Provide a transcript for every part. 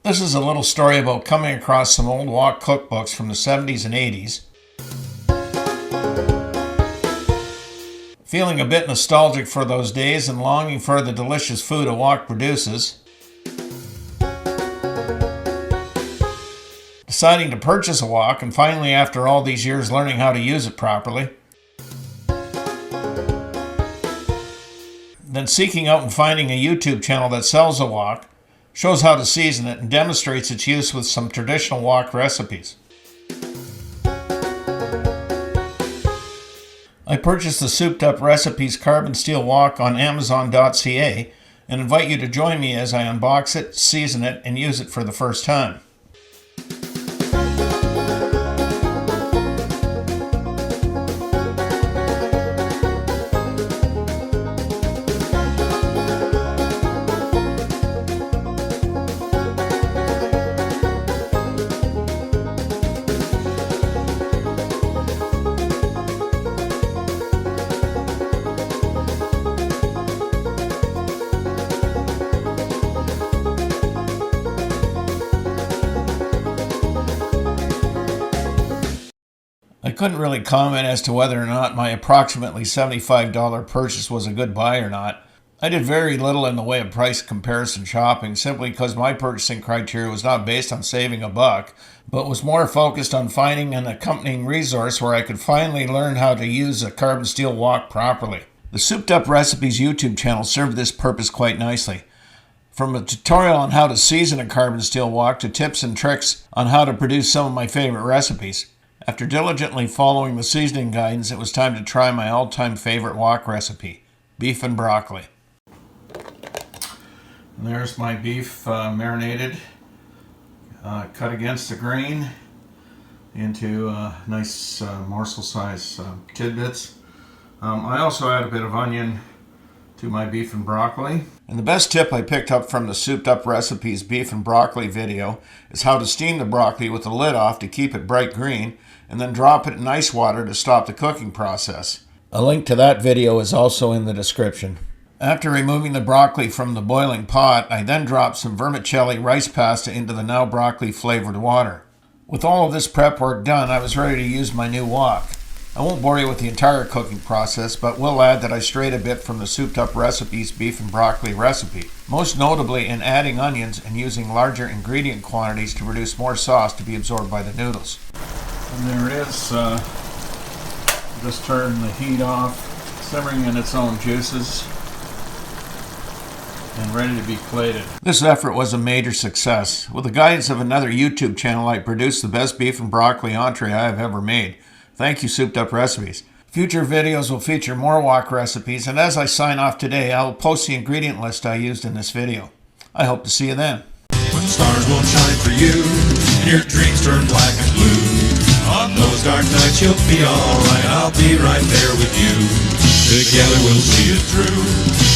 This is a little story about coming across some old wok cookbooks from the 70s and 80s, feeling a bit nostalgic for those days and longing for the delicious food a wok produces, deciding to purchase a wok, and finally, after all these years, learning how to use it properly, then seeking out and finding a YouTube channel that sells a wok, shows how to season it, and demonstrates its use with some traditional wok recipes. I purchased the Souped Up Recipes Carbon Steel Wok on Amazon.ca and invite you to join me as I unbox it, season it, and use it for the first time. I couldn't really comment as to whether or not my approximately $75 purchase was a good buy or not. I did very little in the way of price comparison shopping simply because my purchasing criteria was not based on saving a buck, but was more focused on finding an accompanying resource where I could finally learn how to use a carbon steel wok properly. The Souped Up Recipes YouTube channel served this purpose quite nicely. From a tutorial on how to season a carbon steel wok to tips and tricks on how to produce some of my favorite recipes. After diligently following the seasoning guidance, it was time to try my all-time favorite wok recipe, beef and broccoli. And there's my beef marinated, cut against the grain into nice morsel-sized tidbits. I also add a bit of onion to my beef and broccoli. And the best tip I picked up from the Souped Up Recipes beef and broccoli video is how to steam the broccoli with the lid off to keep it bright green, and then drop it in ice water to stop the cooking process. A link to that video is also in the description. After removing the broccoli from the boiling pot, I then dropped some vermicelli rice pasta into the now broccoli flavored water. With all of this prep work done, I was ready to use my new wok. I won't bore you with the entire cooking process, but will add that I strayed a bit from the Souped Up Recipes beef and broccoli recipe, most notably in adding onions and using larger ingredient quantities to produce more sauce to be absorbed by the noodles. And there it is. Just turn the heat off, simmering in its own juices, and ready to be plated. This effort was a major success. With the guidance of another YouTube channel, I produced the best beef and broccoli entree I have ever made. Thank you, Souped Up Recipes. Future videos will feature more wok recipes, and as I sign off today, I will post the ingredient list I used in this video. I hope to see you then. When stars won't shine for you, and your dreams turn black and blue, on those dark nights you'll be alright, I'll be right there with you. Together we'll see it through.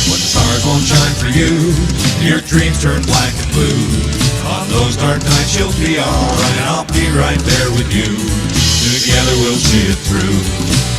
When stars won't shine for you, and your dreams turn black and blue, on those dark nights you'll be alright, I'll be right there with you. Together we'll see it through.